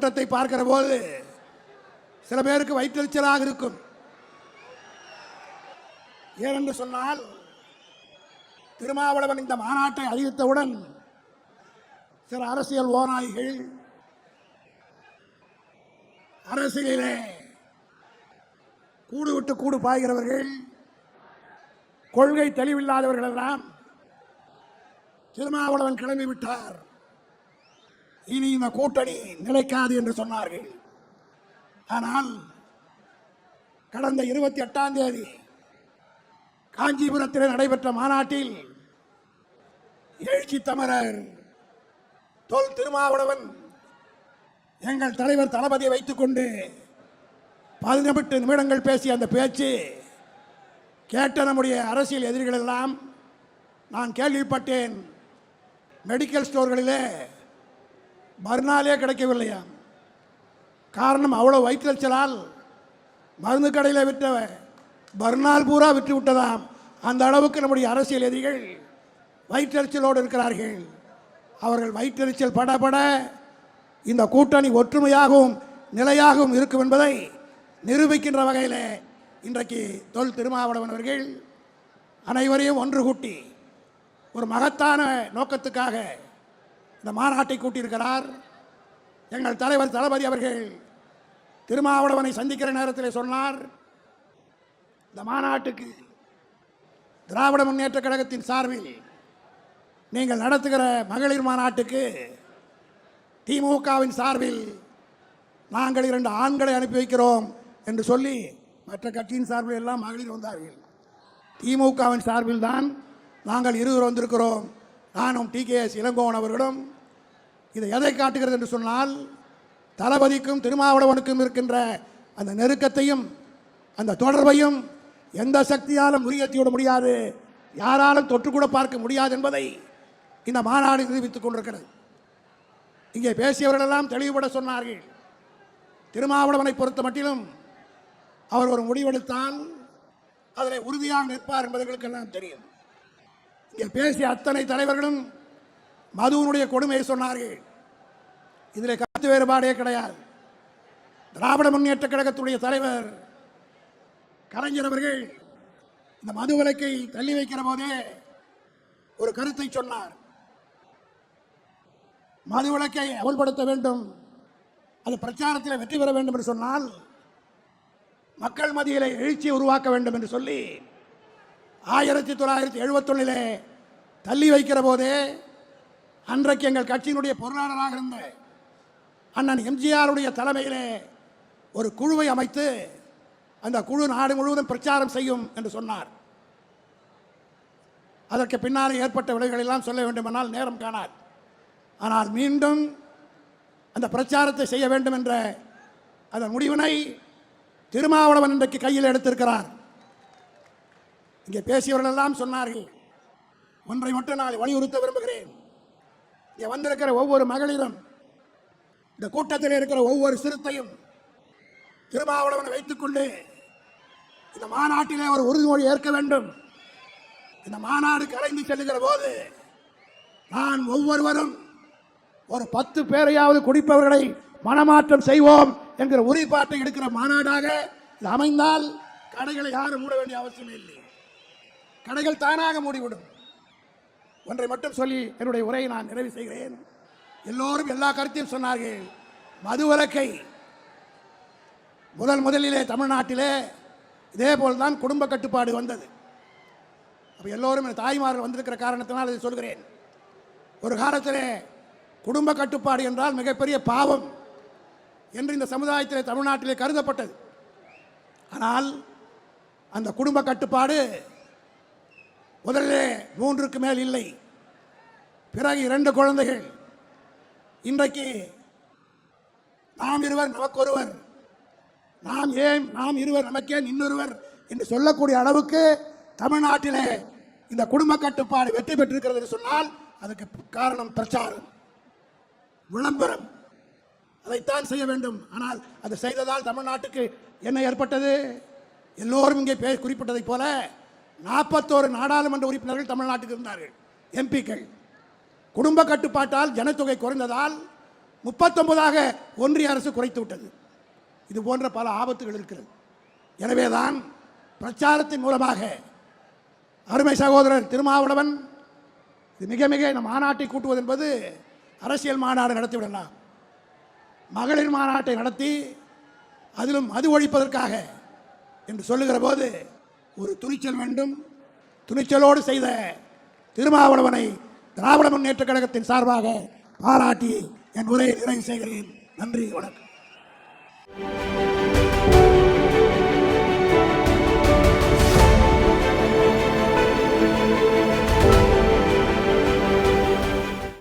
கூட்டத்தை பார்க்கிற போது சில பேருக்கு வயிற்றெரிச்சலாக இருக்கும். ஏனென்று சொன்னால், திருமாவளவன் இந்த மாநாட்டை அறிவித்தவுடன் சில அரசியல் ஓநாய்கள், அரசியலிலே கூடு விட்டு கூடு பாய்கிறவர்கள், கொள்கை தெளிவில்லாதவர்கள் எல்லாம் திருமாவளவன் கிளம்பி விட்டார், இனி இந்த கூட்டணி நிலைக்காது என்று சொன்னார்கள். ஆனால் கடந்த 28ஆம் தேதி காஞ்சிபுரத்தில் நடைபெற்ற மாநாட்டில் எழுச்சி தமிழர் தொல் திருமாவளவன் எங்கள் தலைவர் தளபதியை வைத்துக் கொண்டு 18 நிமிடங்கள் பேசிய அந்த பேச்சு கேட்ட நம்முடைய அரசியல் எதிரிகள் எல்லாம், நான் கேள்விப்பட்டேன், மெடிக்கல் ஸ்டோர்களிலே மறுநாளே கிடைக்கவில்லையா. காரணம், அவ்வளோ வயிற்றெரிச்சலால் மருந்து கடையில் விற்ற மறுநாள் பூரா விற்று விட்டதாம். அந்த அளவுக்கு நம்முடைய அரசியல் எதிரிகள் வயிற்றெரிச்சலோடு இருக்கிறார்கள். அவர்கள் வயிற்றெரிச்சல் படபட இந்த கூட்டணி ஒற்றுமையாகவும் நிலையாகவும் இருக்கும் என்பதை நிரூபிக்கின்ற வகையில் இன்றைக்கு தொல் திருமாவளவன் அவர்கள் அனைவரையும் ஒன்று கூட்டி ஒரு மகத்தான நோக்கத்துக்காக இந்த மாநாட்டை கூட்டியிருக்கிறார். எங்கள் தலைவர் தளபதி அவர்கள் திருமாவளவனை சந்திக்கிற நேரத்தில் சொன்னார், இந்த மாநாட்டுக்கு திராவிட முன்னேற்ற கழகத்தின் சார்பில் நீங்கள் நடத்துகிற மகளிர் மாநாட்டுக்கு திமுகவின் சார்பில் நாங்கள் 2 ஆண்களை அனுப்பி வைக்கிறோம் என்று சொல்லி, மற்ற கட்சியின் சார்பில் எல்லாம் மகளிர் வந்தார்கள். திமுகவின் சார்பில் தான் நாங்கள் 20 வந்திருக்கிறோம். நானும் TKS இளங்கோவன் அவர்களும். இதை எதை காட்டுகிறது என்று சொன்னால், தளபதிக்கும் திருமாவளவனுக்கும் இருக்கின்ற அந்த நெருக்கத்தையும் அந்த தொடர்பையும் எந்த சக்தியாலும் முறியத்திவிட முடியாது, யாராலும் தொற்றுக்கூட பார்க்க முடியாது என்பதை இந்த மாநாடு நிரூபித்துக் கொண்டிருக்கிறது. இங்கே பேசியவர்களெல்லாம் தெளிவுபட சொன்னார்கள். திருமாவளவனை பொறுத்த மட்டிலும் அவர் ஒரு முடிவெடுத்தால் அதில் உறுதியாக நிற்பார் என்பதற்கெல்லாம் தெரியும். இங்கே பேசிய அத்தனை தலைவர்களும் மதுவனுடைய கொடுமையை சொன்னார்கள். இதில் கருத்து வேறுபாடே கிடையாது. திராவிட முன்னேற்ற கழகத்துடைய தலைவர் கலைஞர் அவர்கள் இந்த மது விலக்கை தள்ளி வைக்கிற போதே ஒரு கருத்தை சொன்னார். மது விலக்கை அமல்படுத்த வேண்டும், அது பிரச்சாரத்தில் வெற்றி பெற வேண்டும் என்று சொன்னால் மக்கள் மத்தியிலே எழுச்சியை உருவாக்க வேண்டும் என்று சொல்லி 1971 தள்ளி வைக்கிற போதே அன்றைக்கு எங்கள் கட்சியினுடைய பொருளாளராக இருந்த அண்ணன் எம்ஜிஆருடைய தலைமையிலே ஒரு குழுவை அமைத்து அந்த குழு நாடு முழுவதும் பிரச்சாரம் செய்யும் என்று சொன்னார். அதற்கு பின்னால் ஏற்பட்ட விளைவுகள் எல்லாம் சொல்ல வேண்டுமென்றால் நேரம் காணாது. ஆனால் மீண்டும் அந்த பிரச்சாரத்தை செய்ய வேண்டும் என்ற அந்த முடிவினை திருமாவளவன் இன்றைக்கு கையில் எடுத்திருக்கிறார். இங்கே பேசியவர்கள் எல்லாம் சொன்னார்கள். ஒன்றை மட்டும் நான் வலியுறுத்த விரும்புகிறேன். இங்கே வந்திருக்கிற ஒவ்வொரு மகளிரும், இந்த கூட்டத்தில் இருக்கிற ஒவ்வொரு சிறுத்தையும் திருமாவளவனை வைத்துக் கொண்டு இந்த மாநாட்டிலே ஒரு உறுதிமொழி ஏற்க வேண்டும். இந்த மாநாடு கலைந்து செல்லுகிற போது நான் ஒவ்வொருவரும் ஒரு 10 பேரையாவது குடிப்பவர்களை மனமாற்றம் செய்வோம் என்கிற உறுதிப்பாட்டை எடுக்கிற மாநாடாக இது அமைந்தால் கடைகளை யாரும் மூட வேண்டிய அவசியம் இல்லை. கடைகள் தானாக மூடிவிடும். ஒன்றை மட்டும் சொல்லி என்னுடைய உரையை நான் நிறைவு செய்கிறேன். எல்லோரும் எல்லா கருத்தையும் சொன்னார்கள். மதுவிலக்கை முதலிலே தமிழ்நாட்டிலே இதே போல்தான் குடும்ப கட்டுப்பாடு வந்தது. அப்போ எல்லோரும் தாய்மார்கள் வந்திருக்கிற காரணத்தினால் அதை சொல்கிறேன். ஒரு காலத்திலே குடும்ப கட்டுப்பாடு என்றால் மிகப்பெரிய பாவம் என்று இந்த சமுதாயத்திலே தமிழ்நாட்டிலே கருதப்பட்டது. ஆனால் அந்த குடும்ப கட்டுப்பாடு முதலிலே 3க்கு மேல் இல்லை, பிறகு 2 குழந்தைகள், இன்றைக்கு நாம் இருவர் நமக்கொருவர், நாம் இருவர் நமக்கேன் இன்னொருவர் என்று சொல்லக்கூடிய அளவுக்கு தமிழ்நாட்டிலே இந்த குடும்ப கட்டுப்பாடு வெற்றி பெற்றிருக்கிறது என்று சொன்னால் அதுக்கு காரணம் பிரச்சாரம், விளம்பரம். அதைத்தான் செய்ய வேண்டும். ஆனால் அது செய்ததால் தமிழ்நாட்டுக்கு என்ன ஏற்பட்டது? எல்லோரும் இங்கே குறிப்பிட்டதை போல 41 நாடாளுமன்ற உறுப்பினர்கள் தமிழ்நாட்டுக்கு இருந்தார்கள், எம்பிக்கள். குடும்ப கட்டுப்பாட்டால் ஜனத்தொகை குறைந்ததால் 39ஆக ஒன்றிய அரசு குறைத்து விட்டது. இது போன்ற பல ஆபத்துகள் இருக்கிறது. எனவேதான் பிரச்சாரத்தின் மூலமாக அருமை சகோதரர் திருமாவளவன் மிக மிக இந்த மாநாட்டை கூட்டுவது என்பது அரசியல் மாநாடு நடத்திவிடலாம், மகளிர் மாநாட்டை நடத்தி அதிலும் மது ஒழிப்பதற்காக என்று சொல்லுகிற போது ஒரு துணிச்சல் வேண்டும். துணிச்சலோடு செய்த திருமாவளவனை திராவிட முன்னேற்ற கழகத்தின் சார்பாக பாராட்டி என் உரையை நிறைவு செய்கிறேன். நன்றி, வணக்கம்.